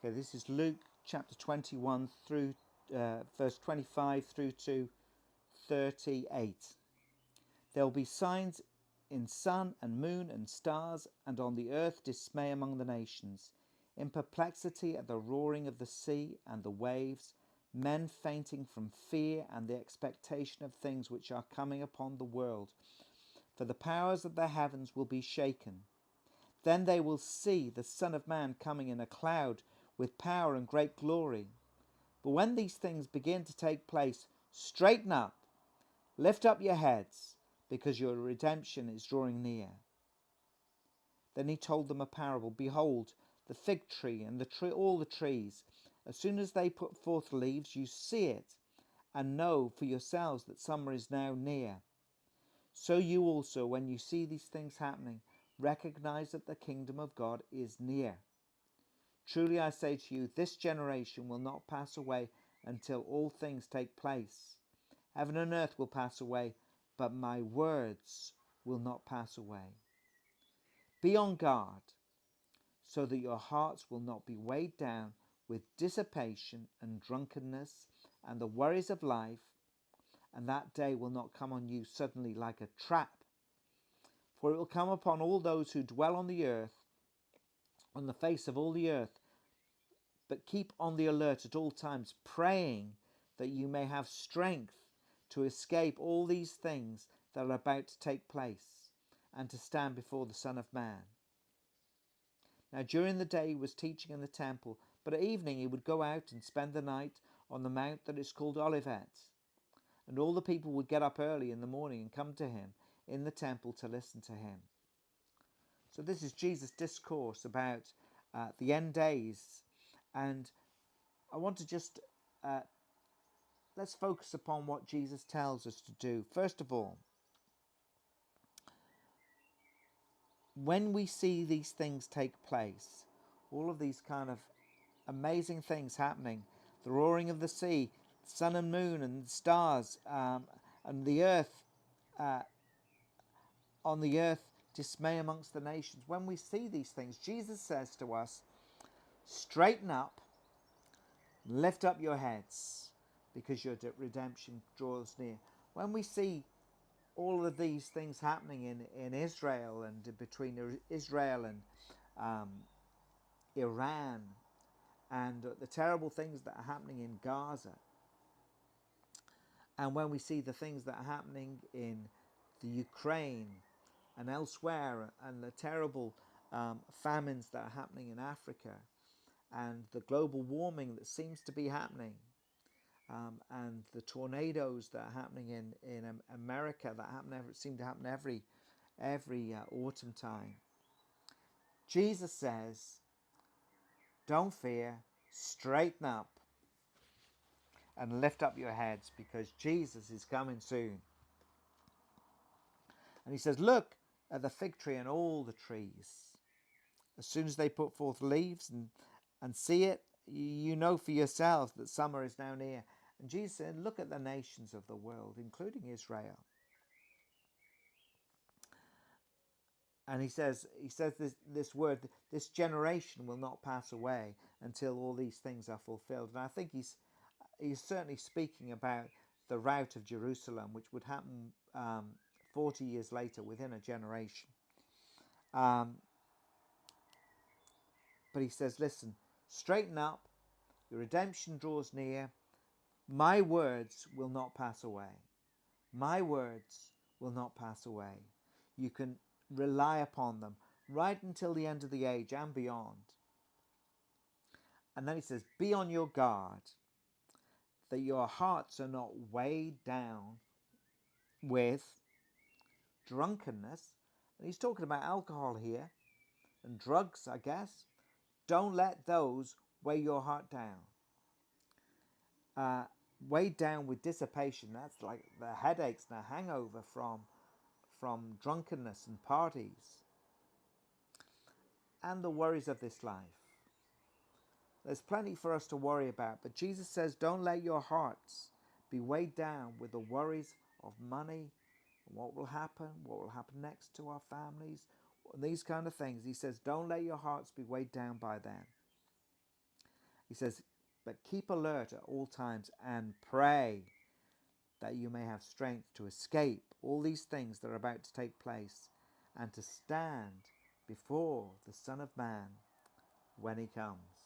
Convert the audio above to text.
Okay, this is Luke chapter 21 through verse 25 through to 38. There will be signs in sun and moon and stars, and on the earth dismay among the nations, in perplexity at the roaring of the sea and the waves, men fainting from fear and the expectation of things which are coming upon the world. For the powers of the heavens will be shaken. Then they will see the Son of Man coming in a cloud with power and great glory. But when these things begin to take place, straighten up, lift up your heads, because your redemption is drawing near. Then he told them a parable. Behold, the fig tree and all the trees. As soon as they put forth leaves, you see it, and know for yourselves that summer is now near. So you also, when you see these things happening, recognize that the kingdom of God is near. Truly I say to you, this generation will not pass away until all things take place. Heaven and earth will pass away, but my words will not pass away. Be on guard, so that your hearts will not be weighed down with dissipation and drunkenness and the worries of life, and that day will not come on you suddenly like a trap. For it will come upon all those who dwell on the earth, on the face of all the earth. But keep on the alert at all times, praying that you may have strength to escape all these things that are about to take place, and to stand before the Son of Man. Now during the day he was teaching in the temple, but at evening he would go out and spend the night on the mount that is called Olivet. And all the people would get up early in the morning and come to him in the temple to listen to him. So this is Jesus' discourse about the end days. And I want to just let's focus upon what Jesus tells us to do. First of all, when we see these things take place, all of these kind of amazing things happening, the roaring of the sea, sun and moon and stars, and the earth, on the earth, dismay amongst the nations. When we see these things, Jesus says to us, straighten up, lift up your heads, because your redemption draws near. When we see all of these things happening in Israel and between Israel and Iran, and the terrible things that are happening in Gaza, and when we see the things that are happening in the Ukraine and elsewhere, and the terrible famines that are happening in Africa, and the global warming that seems to be happening, and the tornadoes that are happening in America that seem to happen every autumn time. Jesus says, don't fear, straighten up and lift up your heads, because Jesus is coming soon. And he says, look at the fig tree and all the trees. As soon as they put forth leaves and see it, you know for yourselves that summer is now near. And Jesus said, look at the nations of the world, including Israel. And he says this word, this generation will not pass away until all these things are fulfilled. And I think he's certainly speaking about the rout of Jerusalem, which would happen 40 years later, within a generation. But he says, listen, straighten up, your redemption draws near, my words will not pass away. My words will not pass away. You can rely upon them right until the end of the age and beyond. And then he says, be on your guard, that your hearts are not weighed down with drunkenness. And he's talking about alcohol here and drugs, I guess. Don't let those weigh your heart down. Weighed down with dissipation, that's like the headaches and the hangover from drunkenness and parties and the worries of this life. There's plenty for us to worry about, but Jesus says, don't let your hearts be weighed down with the worries of money, and what will happen next to our families, these kind of things. He says, don't let your hearts be weighed down by them. He says, but keep alert at all times and pray that you may have strength to escape all these things that are about to take place and to stand before the Son of Man when he comes.